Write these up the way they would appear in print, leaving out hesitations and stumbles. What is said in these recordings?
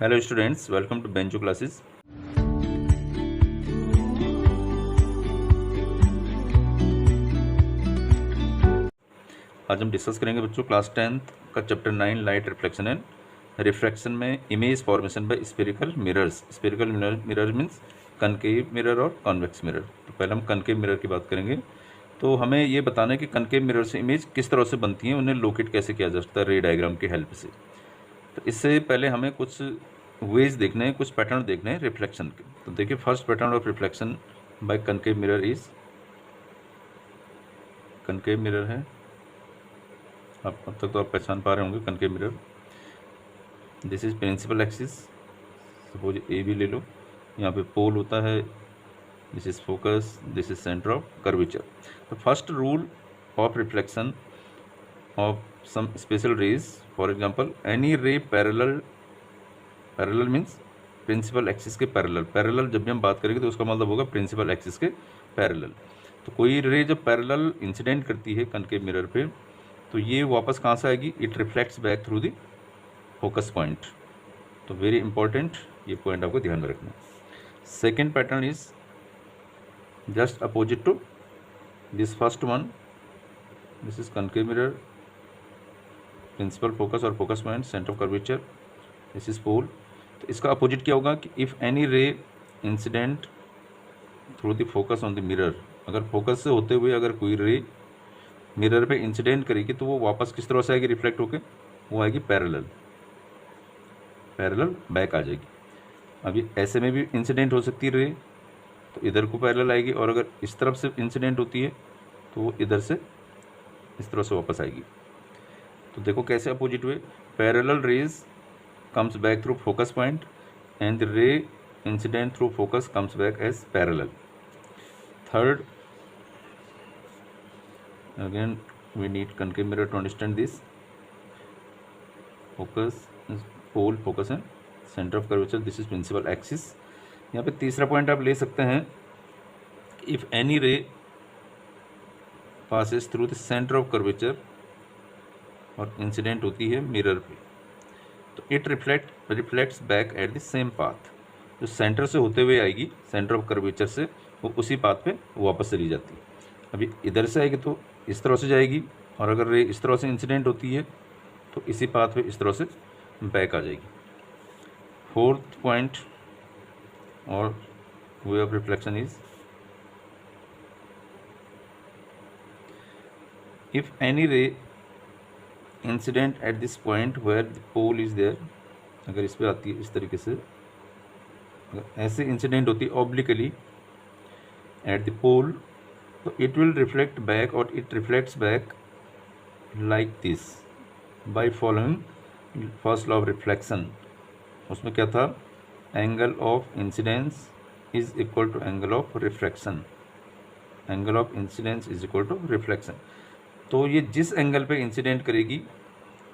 Hello students, welcome to बेंचो classes. आज हम डिस्कस करेंगे बच्चों क्लास 10th का chapter 9 light reflection and refraction में image formation by spherical mirrors. Spherical mirror means concave mirror और कॉन्वेक्स मिरर। तो पहले हम कनकेव मिरर की बात करेंगे। तो हमें ये बताना है कि कनकेव मिरर से इमेज किस तरह से बनती है, उन्हें लोकेट कैसे किया जा सकता है रे डायग्राम की हेल्प से। तो इससे पहले हमें कुछ वेज देखने हैं, कुछ पैटर्न देखने हैं रिफ्लेक्शन के। तो देखिए, first pattern of reflection by concave mirror is, concave mirror है, आप अब तक तो आप पहचान पा रहे होंगे concave mirror. This is principal axis, suppose A भी ले लो, यहाँ पे पोल होता है, this is focus, this is centre of curvature. तो first rule of reflection of some special rays, for example any ray parallel means principal axis के parallel जब भी हम बात करेंगे तो उसका मतलब होगा प्रिंसिपल एक्सिस के पैरेलल। तो कोई रे जब पैरेलल इंसिडेंट करती है कनकेव मिरर पे, तो ये वापस कहाँ से आएगी? It reflects back through the focus point. तो वेरी इंपॉर्टेंट, ये पॉइंट आपको ध्यान में रखना। Second pattern is just opposite to this first one. This is concave mirror, principal focus और focus point, centre of curvature, this is pole. तो इसका opposite क्या होगा कि if any ray incident through the focus on the mirror, अगर focus से होते हुए अगर कोई रे मिरर पे इंसिडेंट करेगी तो वो वापस किस तरह से आएगी रिफ्लेक्ट होके? वो आएगी पैरेलल बैक आ जाएगी। अभी ऐसे में भी इंसिडेंट हो सकती है रे, तो इधर को पैरेलल आएगी, और अगर इस तरफ से इंसिडेंट होती है तो वो इधर से इस तरह से वापस आएगी। तो देखो कैसे अपोजिट हुए। Parallel raise comes back through focus point and the ray incident through focus comes back as parallel. Third, again we need concave mirror to understand this. Focus is pole, focus and center of curvature, this is principal axis. यहाँ पे तीसरा point आप ले सकते हैं, if any ray passes through the center of curvature और incident होती है मिरर पे, तो it reflects back at the same path. जो सेंटर से होते हुए आएगी, सेंटर ऑफ कर्वेचर से, वो उसी पाथ पे वापस चली जाती है। अभी इधर से आएगी तो इस तरह से जाएगी, और अगर रे इस तरह से इंसिडेंट होती है तो इसी पाथ पे इस तरह से बैक आ जाएगी। फोर्थ पॉइंट और way of reflection is if any ray incident at this point where the pole is there, अगर इस पर आती है इस तरीके से, अगर ऐसे इंसिडेंट होती है ऑब्लिकली एट द पोल, तो इट विल रिफ्लेक्ट बैक, और it reflects back like this by following first law of reflection. उसमें क्या था? Angle of incidence is equal to angle of reflection, angle of incidence is equal to reflection. तो ये जिस angle पे incident करेगी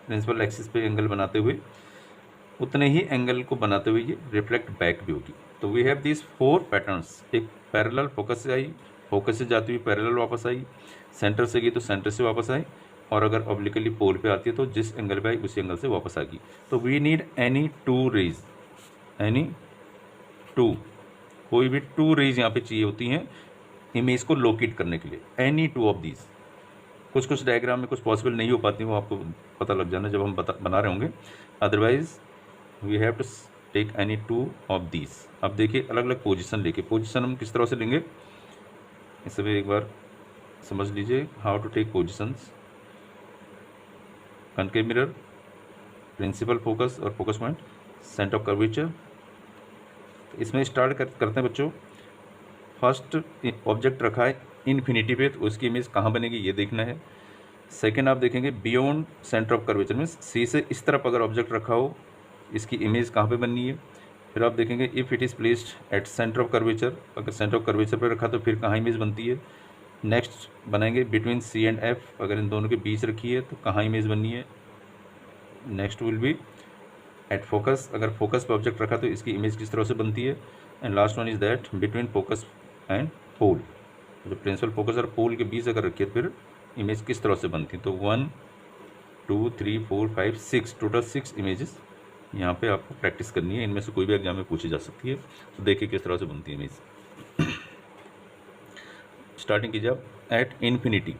principal axis पे angle बनाते हुए, उतने ही एंगल को बनाते हुए ये रिफ्लेक्ट बैक भी होगी। तो वी हैव दिस 4 पैटर्न्स। एक पैरेलल फोकस से आई, फोकस से जाती हुई पैरेलल वापस आई, सेंटर से गई तो सेंटर से वापस आई, और अगर ऑब्लिकली पोल पे आती है तो जिस एंगल पे आई उसी एंगल से वापस आ गई। तो we need any 2 rays, any 2, कोई भी 2 रेज यहाँ पे चाहिए होती हैं इमेज को लोकेट करने के लिए, एनी 2 ऑफ दीज। कुछ डायग्राम में कुछ पॉसिबल नहीं हो पाती, वो आपको पता लग जाना जब हम बना रहे होंगे। Otherwise we have to take any 2 of these. अब देखिए अलग अलग पोजीशन लेके, पोजीशन हम किस तरह से लेंगे इसे भी एक बार समझ लीजिए। How to take positions, concave mirror, principal focus और focus point, centre of curvature. इसमें स्टार्ट करते हैं बच्चों। फर्स्ट ऑब्जेक्ट रखा है इन्फिनिटी पे, तो उसकी इमेज कहाँ बनेगी ये देखना है। सेकेंड आप देखेंगे beyond centre of curvature means C से इस तरफ अगर ऑब्जेक्ट रखा हो, इसकी इमेज कहाँ पे बननी है। फिर आप देखेंगे if it is placed at centre of curvature, अगर सेंटर ऑफ कर्वेचर पर रखा तो फिर कहाँ इमेज बनती है। नेक्स्ट बनाएंगे बिटवीन सी एंड एफ, अगर इन दोनों के बीच रखी है तो कहाँ इमेज बननी है। Next will be at focus, अगर फोकस पर ऑब्जेक्ट रखा तो इसकी इमेज किस तरह से बनती है। And last one is that between focus and pole, जो प्रिंसिपल फोकस और पोल के बीच अगर रखिए फिर इमेज किस तरह से बनती है। तो 1 2 3 4 5 6 टोटल 6 इमेजेस यहाँ पे आपको प्रैक्टिस करनी है, इनमें से कोई भी एग्जाम में पूछी जा सकती है। तो देखिए किस तरह से बनती है इमेज। स्टार्टिंग कीजिए आप। एट इन्फिनिटी,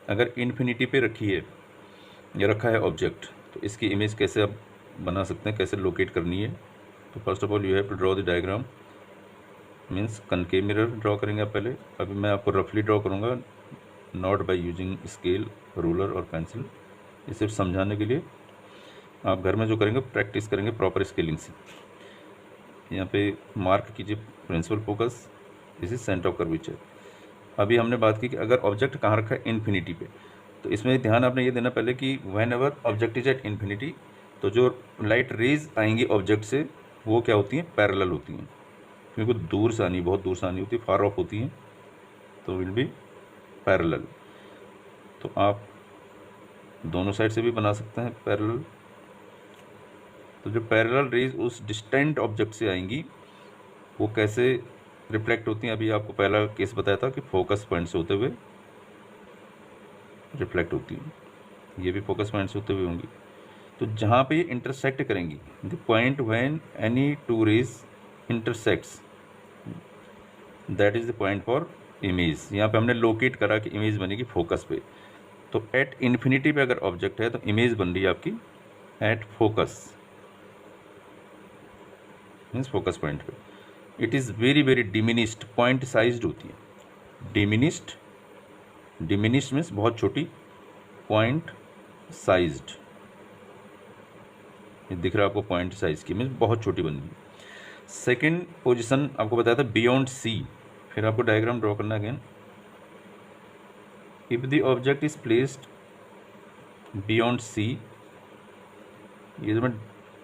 अगर इन्फिनिटी पे रखी है या रखा है ऑब्जेक्ट, तो इसकी इमेज कैसे आप बना सकते हैं, कैसे लोकेट करनी है। तो first of all you have to draw the diagram, means concave mirror draw करेंगे आप पहले। अभी मैं आपको रफली ड्रॉ करूँगा, not by using scale, ruler और पेंसिल। ये सिर्फ समझाने के लिए, आप घर में जो करेंगे प्रैक्टिस करेंगे प्रॉपर स्केलिंग से। यहाँ पे मार्क कीजिए principal focus, this is centre of curvature. अभी हमने बात की कि अगर ऑब्जेक्ट कहाँ रखा है, इन्फिनिटी पे, तो इसमें ध्यान आपने ये देना पहले कि when ever object is at infinity, तो जो लाइट रेज आएंगी ऑब्जेक्ट से वो क्या होती हैं, पैरेलल होती हैं, क्योंकि दूर से आनी, बहुत दूर से आनी होती है, फार ऑफ होती हैं, तो विल बी पैरेलल। तो आप दोनों साइड से भी बना सकते हैं पैरेलल। तो जो पैरेलल रेज उस डिस्टेंट ऑब्जेक्ट से आएंगी वो कैसे रिफ्लेक्ट होती हैं, अभी आपको पहला केस बताया था कि फोकस पॉइंट से होते हुए रिफ्लेक्ट होती हैं, ये भी फोकस पॉइंट से होते हुए होंगी। तो जहाँ पे ये इंटरसेक्ट करेंगी, the point when any two rays intersects, that is the point for image. यहाँ पे हमने लोकेट करा कि इमेज बनेगी फोकस पे। तो एट इन्फिनिटी पे अगर ऑब्जेक्ट है तो इमेज बन रही है आपकी at focus, means focus point पे। It is very very diminished, point sized होती है। डिमिनिस्ड, डिमिनिस्ड मीन्स बहुत छोटी, पॉइंट साइज्ड, ये दिख रहा है आपको पॉइंट साइज की, मीन्स बहुत छोटी बन गई। सेकेंड पोजिशन आपको बताया था बियॉन्ड सी, फिर आपको डायग्राम ड्रॉ करना again. If the object is placed beyond C, ये जो मैं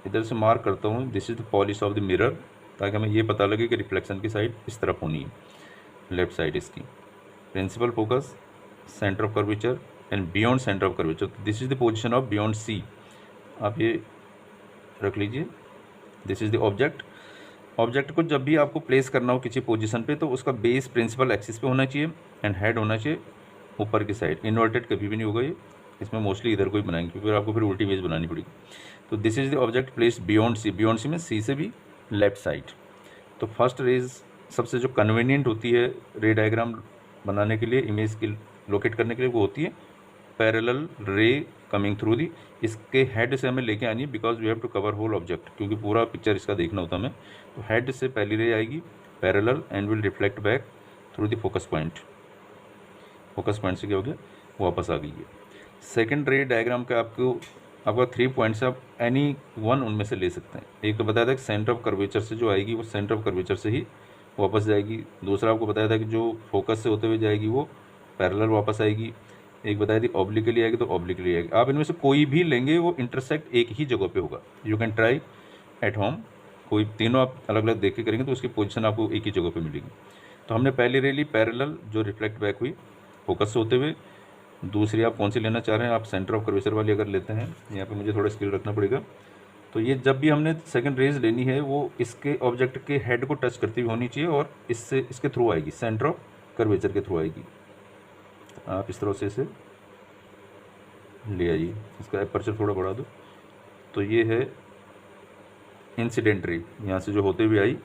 इधर से मार्क करता हूँ, this is the polish of the mirror, ताकि हमें ये पता लगे कि रिफ्लेक्शन की साइड इस तरफ होनी है, लेफ्ट साइड इसकी। Principal focus, centre of curvature and beyond centre of curvature, this is the position of beyond C, आप ये रख लीजिए। This is the object. Object को जब भी आपको प्लेस करना हो किसी पोजीशन पे, तो उसका बेस प्रिंसिपल एक्सिस पे होना चाहिए एंड हेड होना चाहिए ऊपर की साइड। इन्वर्टेड कभी भी नहीं होगा ये, इसमें मोस्टली इधर को ही बनाएंगे क्योंकि आपको फिर उल्टी इमेज बनानी पड़ेगी। तो this is the object placed beyond C, beyond C में सी से भी लेफ्ट साइड। तो फर्स्ट रेज सबसे जो कन्वीनियंट होती है रे डायग्राम बनाने के लिए, इमेज की लोकेट करने के लिए, वो होती है parallel ray coming through the, इसके हेड से हमें लेके आनी है, because we have to cover whole object, क्योंकि पूरा पिक्चर इसका देखना होता है हमें। तो हेड से पहली रे आएगी parallel and will reflect back through the focus point. Focus point से क्या हो गया, वापस आ गई है। सेकेंड रे डायग्राम का आपका 3 पॉइंट्स आप एनी वन उनमें से ले सकते हैं। एक तो बताया था कि सेंटर ऑफ कर्वेचर से जो आएगी वो सेंटर ऑफ कर्वेचर से ही वापस जाएगी। दूसरा आपको बताया था कि जो फोकस से होते हुए जाएगी वो पैरेलल वापस आएगी। एक बताया थी ऑब्लिकली आएगी तो ऑब्लिकली आएगी। आप इनमें से कोई भी लेंगे वो इंटरसेक्ट एक ही जगह पे होगा। You can try at home, कोई तीनों आप अलग अलग देख के करेंगे तो उसकी पोजीशन आपको एक ही जगह पे मिलेगी। तो हमने पहली रे ली पैरेलल जो रिफ्लेक्ट बैक हुई फोकस से होते हुए। दूसरी आप कौन सी लेना चाह रहे हैं, आप सेंटर ऑफ कर्वेचर वाली अगर लेते हैं, यहाँ पे मुझे थोड़ा स्किल रखना पड़ेगा। तो ये जब भी हमने सेकंड रेज लेनी है वो इसके ऑब्जेक्ट के हेड को टच करती हुई होनी चाहिए और इससे इसके थ्रू आएगी, सेंटर ऑफ कर्वेचर के थ्रू आएगी। आप इस तरह से इसे ले आइए, इसका एपर्चर थोड़ा बढ़ा दो। तो ये है इंसिडेंट रे, यहाँ से जो होते हुए आई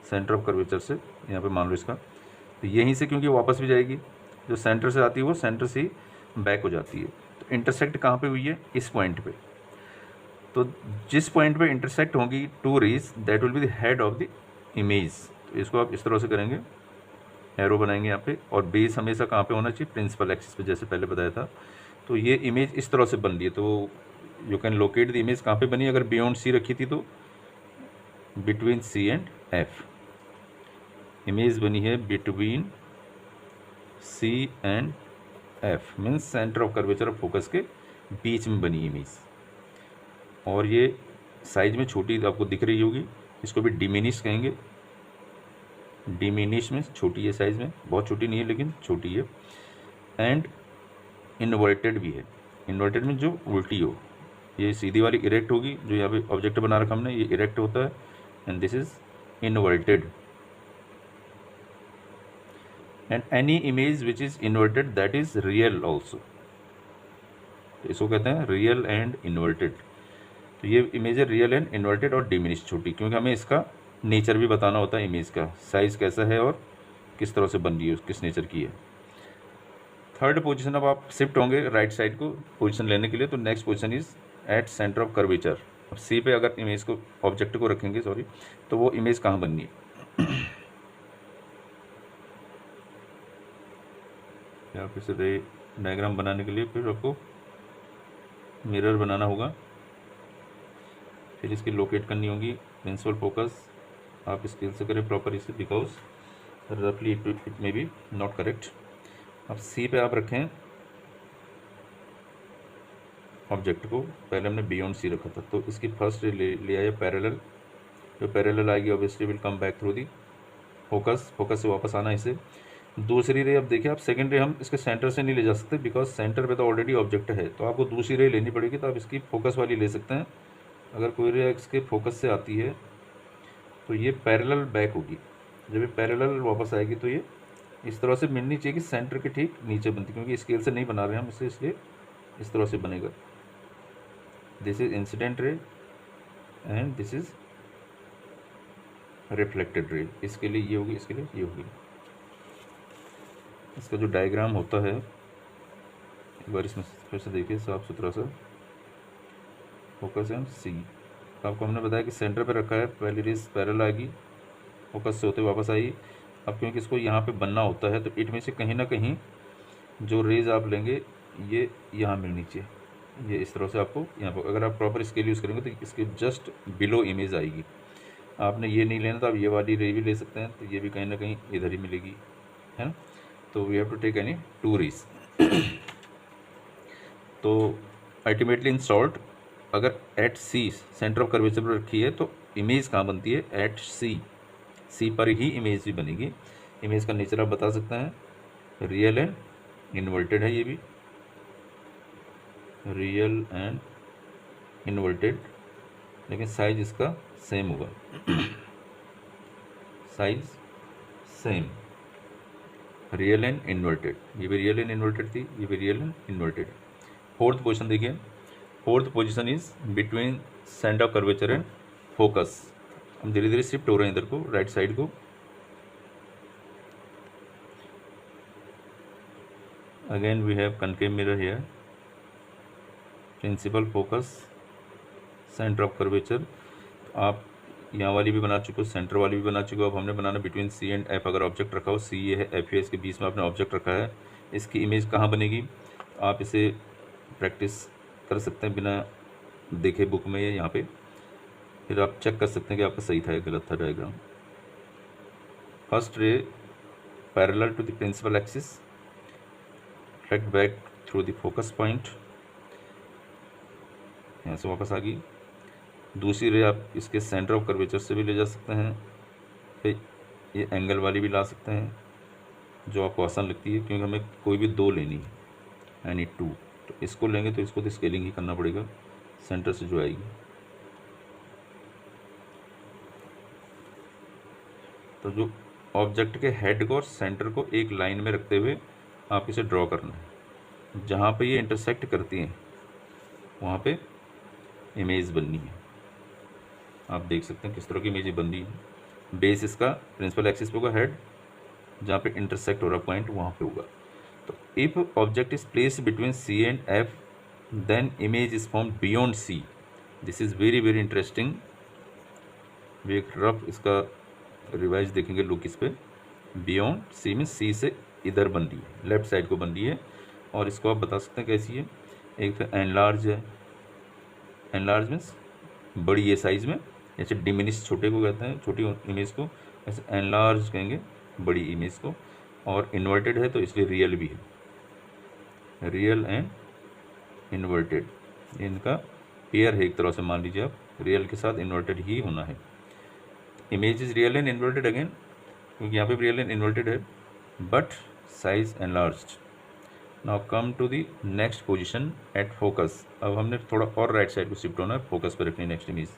सेंटर ऑफ कर्वेचर से, यहाँ पे मान लो इसका, तो यहीं से क्योंकि वापस भी जाएगी, जो सेंटर से आती है वो सेंटर से ही बैक हो जाती है। तो इंटरसेक्ट कहाँ पे हुई है, इस पॉइंट पे। तो जिस पॉइंट पे इंटरसेक्ट होंगी two rays, that will be the head of the image. तो इसको आप इस तरह से करेंगे, एरो बनाएंगे यहाँ पे, और बेस हमेशा कहाँ पे होना चाहिए, प्रिंसिपल एक्सिस पे, जैसे पहले बताया था। तो ये इमेज इस तरह से बन रही है, तो you can locate the image कहाँ पे बनी। अगर बियॉन्ड सी रखी थी तो between C and F, image बनी है between C and F, means centre of curvature of focus के बीच में बनी इमेज। और ये साइज में छोटी आपको दिख रही होगी, इसको भी डिमिनिश कहेंगे। डिमिनिश में छोटी है साइज में, बहुत छोटी नहीं है लेकिन छोटी है। एंड इन्वर्टेड भी है, इन्वर्टेड में जो उल्टी हो, ये सीधी वाली इरेक्ट होगी, जो यहाँ पे ऑब्जेक्ट बना रखा हमने ये इरेक्ट होता है, and this is inverted. And any image which is inverted that is real also, इसको कहते हैं रियल एंड इन्वर्टेड। तो ये इमेज है रियल एंड इन्वर्टेड और डिमिनिश छोटी, क्योंकि हमें इसका नेचर भी बताना होता है, इमेज का साइज़ कैसा है और किस तरह से बन रही है, किस नेचर की है। थर्ड पोजीशन, अब आप शिफ्ट होंगे राइट साइड को पोजीशन लेने के लिए, तो next position is at centre of curvature. अब सी पे अगर इमेज को, ऑब्जेक्ट को रखेंगे सॉरी, तो वो इमेज कहाँ बननी है। यहाँ पे से डायग्राम बनाने के लिए फिर आपको मिरर बनाना होगा, फिर इसकी लोकेट करनी होगी प्रिंसिपल फोकस। आप स्केल से करें प्रॉपर इसे, बिकॉज रफली it may be not correct. अब सी पे आप रखें ऑब्जेक्ट को, पहले हमने बियॉन्ड सी रखा था, तो इसकी फर्स्ट ले आया पैरेलल, जो पैरेलल आएगी obviously will come back through the focus, focus से वापस आना इसे। दूसरी रे, अब देखिए आप सेकंड रे हम इसके सेंटर से नहीं ले जा सकते, बिकॉज सेंटर पे तो ऑलरेडी ऑब्जेक्ट है, तो आपको दूसरी रे लेनी पड़ेगी, तो आप इसकी फोकस वाली ले सकते हैं। अगर कोई रे इसके फोकस से आती है तो ये पैरेलल बैक होगी, जब ये पैरेलल वापस आएगी तो ये इस तरह से मिलनी चाहिए कि सेंटर के ठीक नीचे बनती, क्योंकि स्केल से नहीं बना रहे हम इसे, इसलिए इस तरह से बनेगा। This is incident ray and this is reflected ray, इसके लिए ये होगी, इसके लिए ये होगी। इसका जो डायग्राम होता है एक बार इसमें फिर से देखिए साफ सुथरा सा, फोकस एंड सी। आपको हमने बताया कि सेंटर पे रखा है, पहली रेस पैरेलल आएगी, फोकस से होते वापस आई। अब क्योंकि इसको यहाँ पे बनना होता है, तो इट में से कहीं ना कहीं जो रेज आप लेंगे ये यहाँ मिलनी चाहिए, ये इस तरह से आपको यहाँ पर, अगर आप प्रॉपर स्केल यूज़ करेंगे तो इसके जस्ट बिलो इमेज आएगी। आपने ये नहीं लेना तो आप ये वाली रे भी ले सकते हैं, तो ये भी कहीं ना कहीं इधर ही मिलेगी, है ना। तो we have to take any two rays. तो अल्टीमेटली इन शॉर्ट, अगर at C centre of curvature पर रखी है तो इमेज कहाँ बनती है, एट सी, सी पर ही इमेज भी बनेगी। इमेज का नेचर आप बता सकते हैं, रियल एंड इन्वर्टेड है, ये भी रियल एंड इन्वर्टेड, लेकिन साइज इसका सेम होगा, size same, real and inverted, ये भी रियल एंड इन्वर्टेड थी, ये भी real and inverted. Fourth position देखिए, fourth position is between centre of curvature and focus. हम धीरे धीरे शिफ्ट हो रहे हैं इधर को, राइट साइड को। Again we have concave mirror here, principal focus, centre of curvature. आप यहाँ वाली भी बना चुके हो, सेंटर वाली भी बना चुके हो, अब हमने बनाना बिटवीन सी एंड एफ। अगर ऑब्जेक्ट रखा हो, सी ये है, एफ है, इसके बीच में आपने ऑब्जेक्ट रखा है, इसकी इमेज कहाँ बनेगी, आप इसे प्रैक्टिस कर सकते हैं बिना देखे बुक में, यहाँ पे फिर आप चेक कर सकते हैं कि आपका सही था या गलत था diagram. First ray parallel to the principal axis, reflect back through the focus point, यहाँ से वापस आ गई। दूसरी रे आप इसके सेंटर ऑफ कर्वेचर से भी ले जा सकते हैं, फिर ये एंगल वाली भी ला सकते हैं, जो आपको आसान लगती है, क्योंकि हमें कोई भी दो लेनी है, एनी टू, तो इसको लेंगे तो इसको तो स्केलिंग ही करना पड़ेगा सेंटर से जो आएगी। तो जो ऑब्जेक्ट के हेड को और सेंटर को एक लाइन में रखते हुए आप इसे ड्रॉ करना है, जहाँ पे ये इंटरसेक्ट करती हैं वहाँ पे इमेज बननी है। आप देख सकते हैं किस तरह की इमेज बन रही है। बेस इसका प्रिंसिपल एक्सिस पे होगा, हेड जहाँ पे इंटरसेक्ट हो रहा पॉइंट वहाँ पे होगा। तो if object is placed between C and F, then image is form beyond C. This is very very interesting. वे एक रफ इसका रिवाइज देखेंगे लुक इस पे। बियॉन्ड सी में सी से इधर बन रही है, लेफ्ट साइड को बन रही है, और इसको आप बता सकते हैं कैसी है। एक तो एनलार्ज है, एनलार्ज मीन्स बड़ी है साइज में, जैसे डिमिनिश छोटे को कहते हैं, छोटी इमेज को, ऐसे एनलार्ज कहेंगे बड़ी इमेज को। और इन्वर्टेड है तो इसलिए रियल भी है, रियल एंड इन्वर्टेड, इनका पेयर है एक तरह से, मान लीजिए आप, रियल के साथ इन्वर्टेड ही होना है। Image is real and inverted again, क्योंकि यहाँ पे रियल एंड इन्वर्टेड है, but size enlarged. Now come to the next position at focus. अब हमने थोड़ा और राइट साइड को शिफ्ट होना है, फोकस पे रखनी नेक्स्ट इमेज।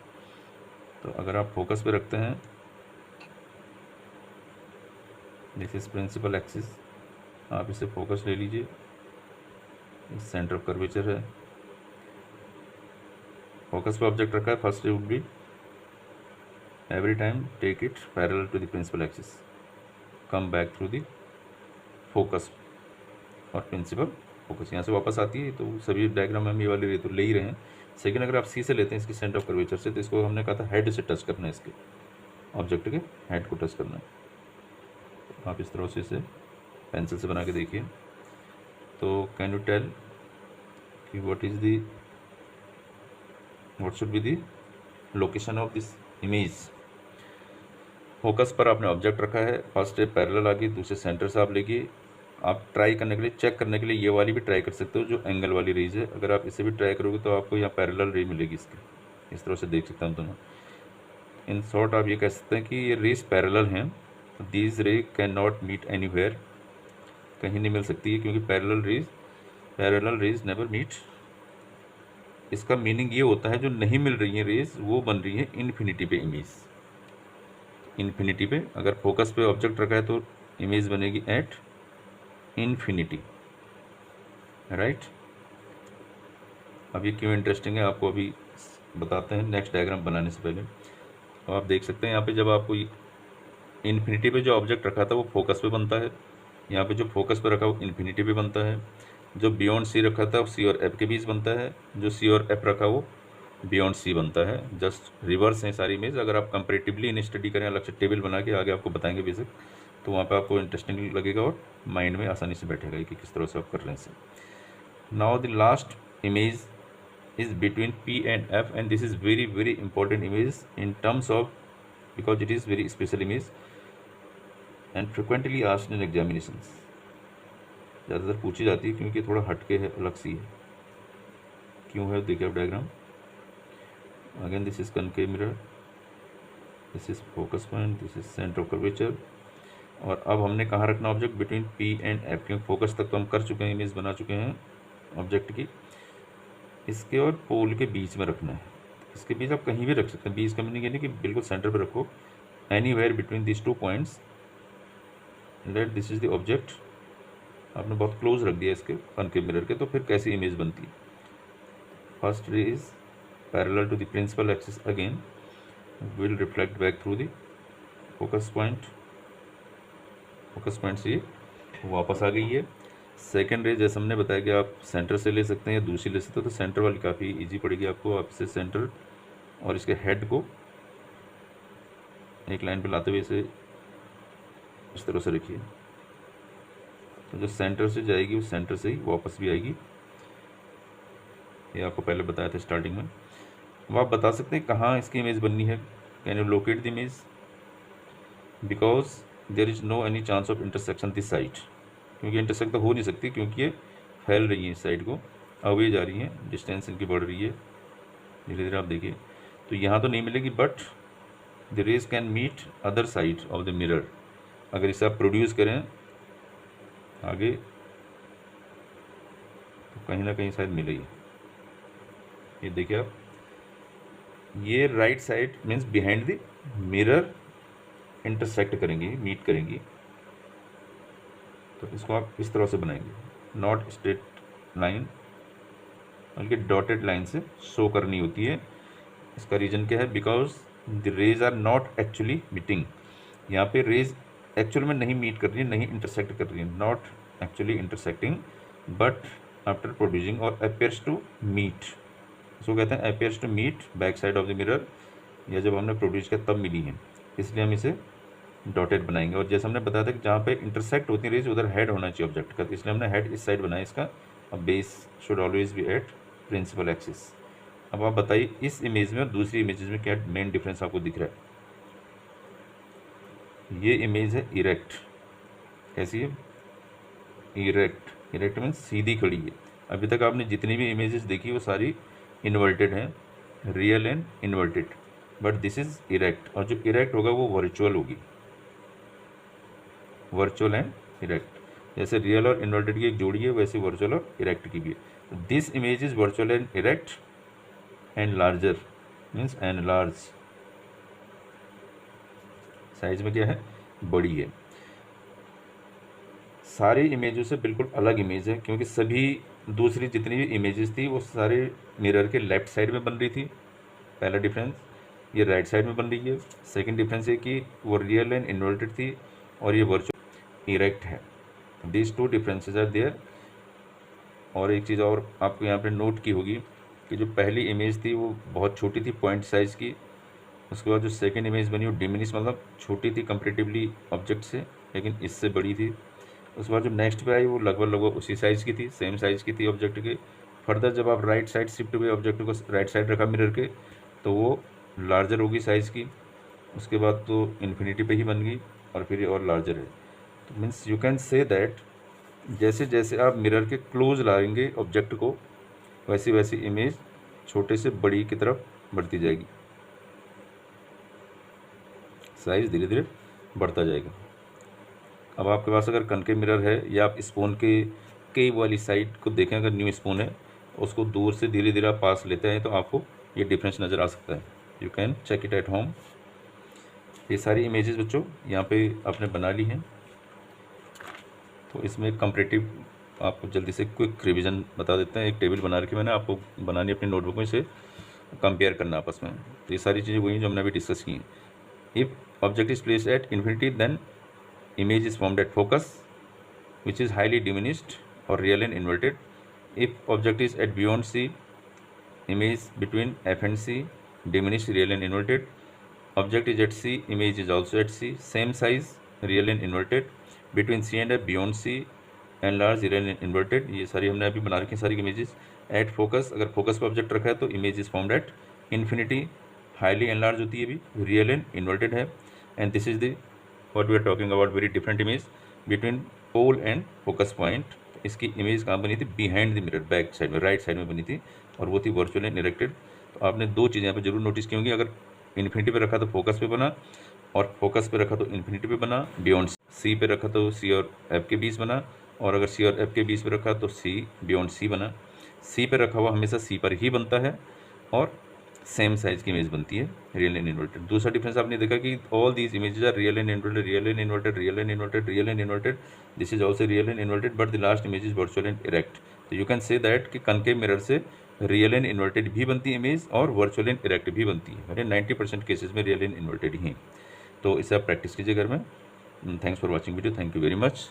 तो अगर आप फोकस पे रखते हैं, दिस इज प्रिंसिपल एक्सिस, आप इसे फोकस ले लीजिए, सेंटर ऑफ कर्वेचर है, फोकस पे ऑब्जेक्ट रखा है, first would be every time take it parallel to the principal axis, come back through the focus और प्रिंसिपल फोकस। यहाँ से वापस आती है, तो सभी डायग्राम में हम ये वाले तो ले ही रहे हैं। सेकंड, अगर आप सी से लेते हैं इसकी सेंटर ऑफ कर्वेचर से, तो इसको हमने कहा था हेड से टच करना है, इसके ऑब्जेक्ट के हेड को टच करना है। आप इस तरह से इसे पेंसिल से बना के देखिए। तो कैन यू टेल कि what should be the location of this image? Focus पर आपने ऑब्जेक्ट रखा है, फर्स्ट स्टेप पैरेलल आ गई, दूसरे सेंटर से आप लेके आप ट्राई करने के लिए, चेक करने के लिए ये वाली भी ट्राई कर सकते हो जो एंगल वाली रेज है। अगर आप इसे भी ट्राई करोगे तो आपको यहाँ पैरेलल रे मिलेगी इसकी, इस तरह से देख सकता हूँ दोनों। इन शॉर्ट आप ये कह सकते हैं कि ये रेज पैरेलल हैं, दीज रे कैन नॉट मीट एनीवेयर, कहीं नहीं मिल सकती है, क्योंकि पैरेलल रेज नेवर मीट। इसका मीनिंग ये होता है जो नहीं मिल रही है रेज, वो बन रही है इन्फिनिटी पे इमेज। इन्फिनिटी पे अगर फोकस पे ऑब्जेक्ट रखा है तो इमेज बनेगी एट इन्फिनिटी, राइट। अब ये क्यों इंटरेस्टिंग है आपको अभी बताते हैं नेक्स्ट डायग्राम बनाने से पहले। तो आप देख सकते हैं यहाँ पे जब आपको इन्फिनिटी पे जो ऑब्जेक्ट रखा था वो फोकस पे बनता है, यहाँ पे जो फोकस पे रखा वो इन्फिनिटी पे बनता है, जो बियॉन्ड सी रखा था वो सी और एफ के बीच बनता है, जो सी और एफ रखा वो बियॉन्ड सी बनता है। जस्ट रिवर्स है सारी इमेज। अगर आप कंपेरेटिवली इन स्टडी करें, अलग से टेबल बना के आगे आपको बताएंगे बेसिक, तो वहाँ पे आपको इंटरेस्टिंग लगेगा और माइंड में आसानी से बैठेगा कि किस तरह से आप कर रहे हैं। Now the last image is between P and F, and this is very very important image in terms of, because it is very special image and frequently asked in examinations, ज़्यादातर पूछी जाती है क्योंकि थोड़ा हटके है, अलग सी है। क्यों है देखिए आप diagram. Again this is concave mirror, this is focus point, this is centre of curvature. और अब हमने कहाँ रखना object, between P and F, क्योंकि फोकस तक तो हम कर चुके हैं, इमेज बना चुके हैं ऑब्जेक्ट की। इसके और पोल के बीच में रखना है। इसके बीच आप कहीं भी रख सकते हैं, बीच का मीनिंग यानी कि बिल्कुल सेंटर पे रखो, anywhere between this two points, let this is the object. आपने बहुत क्लोज रख दिया इसके कनकेव मिरर के, तो फिर कैसी इमेज बनती है। First ray is parallel to the principal axis, again will reflect back through the focus point. Focus point से वापस आ गई है। सेकेंड रे जैसे हमने बताया कि आप सेंटर से ले सकते हैं या दूसरी ले सकते हो, तो सेंटर वाली काफ़ी इजी पड़ेगी आपको। आप इसे सेंटर और इसके हेड को एक लाइन पे लाते हुए इसे इस तरह से रखिए, तो जो सेंटर से जाएगी उस सेंटर से ही वापस भी आएगी। ये आपको पहले बताया था स्टार्टिंग में। अब आप बता सकते हैं कहाँ इसकी इमेज बननी है। Can you locate the image, because there is no any chance of intersection this side, क्योंकि इंटरसेक्ट तो हो नहीं सकती, क्योंकि ये फैल रही है इस साइड को, अवे जा रही हैं, डिस्टेंस इनकी बढ़ रही है धीरे धीरे। आप देखिए तो यहाँ तो नहीं मिलेगी, but the rays can meet other side of the mirror. अगर इसे आप प्रोड्यूस करें आगे तो कहीं ना कहीं शायद मिलेगी। ये देखिए आप, ये right side means behind the mirror intersect करेंगी, मीट करेंगी। तो इसको आप इस तरह से बनाएंगे, नॉट स्ट्रेट लाइन बल्कि डॉटेड लाइन से शो करनी होती है। इसका रीज़न क्या है, because the rays are not actually meeting. यहाँ पे रेज एक्चुअल में नहीं मीट कर रही है, नहीं इंटरसेक्ट कर रही है, not actually intersecting but after producing और अपेयर्स टू मीट। इसको कहते हैं appears to meet back side of the mirror, या जब हमने प्रोड्यूस किया तब मिली है, इसलिए हम इसे डॉटेड बनाएंगे। और जैसे हमने बताया था कि जहाँ पे इंटरसेक्ट होती है रेज उधर हेड होना चाहिए ऑब्जेक्ट का, इसलिए हमने हेड इस साइड बनाया इसका। अब base should always be at principal axis. अब आप बताइए इस इमेज में और दूसरी इमेजेस में क्या मेन डिफरेंस आपको दिख रहा है। ये इमेज है इरेक्ट, कैसी है, इरेक्ट। इरेक्ट मीन्स सीधी खड़ी है। अभी तक आपने जितनी भी इमेजेस देखी वो सारी इन्वर्टेड हैं, real and inverted, but this is erect. और जो इरेक्ट होगा वो वर्चुअल होगी, वर्चुअल एंड इरेक्ट। जैसे रियल और इन्वर्टेड की एक जोड़ी है, वैसे वर्चुअल और इरेक्ट की भी है। This image is virtual and erect and larger means and large, size में क्या है, बड़ी है। सारी इमेजों से बिल्कुल अलग इमेज है, क्योंकि सभी दूसरी जितनी भी इमेजेस थी वो सारे मिरर के लेफ्ट साइड में बन रही थी, पहला डिफरेंस ये राइट साइड में बन रही है। सेकंड डिफरेंस है कि वो रियल एंड इन्वर्टेड थी और ये वर्चुअल इरेक्ट है। These two differences are there. और एक चीज़ और आपको यहाँ पे नोट की होगी कि जो पहली इमेज थी वो बहुत छोटी थी, पॉइंट साइज़ की। उसके बाद जो सेकंड इमेज बनी वो डिमिनिश, मतलब छोटी थी कंपेरेटिवली ऑब्जेक्ट से, लेकिन इससे बड़ी थी। उसके बाद जो नेक्स्ट पे आई वो लगभग उसी साइज़ की थी, सेम साइज़ की थी ऑब्जेक्ट के। फर्दर जब आप राइट साइड शिफ्ट हुए, ऑब्जेक्ट को राइट साइड रखा मिरर के, तो वो लार्जर होगी साइज़ की। उसके बाद तो इन्फिनिटी पे ही बन गई और फिर ये और लार्जर है। तो means you can say that जैसे जैसे आप मिरर के क्लोज लाएंगे ऑब्जेक्ट को, वैसी वैसी इमेज छोटे से बड़ी की तरफ बढ़ती जाएगी, साइज़ धीरे धीरे बढ़ता जाएगा। अब आपके पास अगर कनकेव मिरर है या आप स्पून के केव वाली साइड को देखें, अगर न्यू स्पून है उसको दूर से धीरे धीरे आप पास लेते हैं तो आपको ये डिफरेंस नज़र आ सकता है। You can check it at home. ये सारी इमेजेस बच्चों यहाँ पे आपने बना ली हैं। तो इसमें कंपैरेटिव आपको जल्दी से क्विक रिवीजन बता देते हैं। एक टेबल बना रखी मैंने, आपको बनानी अपनी नोटबुक में, से कंपेयर करना आपस में। तो ये सारी चीज़ें वही जो हमने अभी डिस्कस की हैं। If object is placed at infinity then image is formed at focus which is highly diminished or real and inverted. If object is at beyond C, image between F and C diminished, real and inverted. Object is at C, image is also at C, same size, real and inverted. Between C and F, beyond C, enlarged, real and inverted. ये सारी हमने अभी बना रखी हैं सारी images. Eight focus, अगर focus पर ऑब्जेक्ट रखा है तो image is formed at infinity, highly enlarge होती है, भी रियल एंड इन्वर्टेड है। And this is the what we are talking about, very different image between pole and focus point। इसकी इमेज कहाँ बनी थी? Behind the mirror, back side में, right side में बनी थी, और वो थी वर्चुअल एंड इरेक्टेड। तो आपने दो चीज़ें यहाँ पे जरूर नोटिस की होंगी, अगर इन्फिनिटी पे रखा तो फोकस पे बना, और फोकस पे रखा तो इन्फिनिटी पे बना। बियॉन्ड सी पे रखा तो सी और एफ के बीच बना, और अगर सी और एफ के बीच पे रखा तो सी बियॉन्ड सी बना। सी पे रखा हुआ हमेशा सी पर ही बनता है, और सेम साइज की इमेज बनती है, रियल एंड इन्वर्टेड। दूसरा डिफरेंस आपने देखा कि all these images are real and inverted, real and inverted, real and inverted, real and inverted. This is also real and inverted, but the last image is virtual and erect. तो you can say that कि concave mirror से real and inverted भी बनती है image, और virtual and erect भी बनती है। मेरे 90% केसेस में रियल एंड इन्वर्टेड ही। तो इसे आप प्रैक्टिस कीजिए घर में। Thanks for watching video, thank you very much.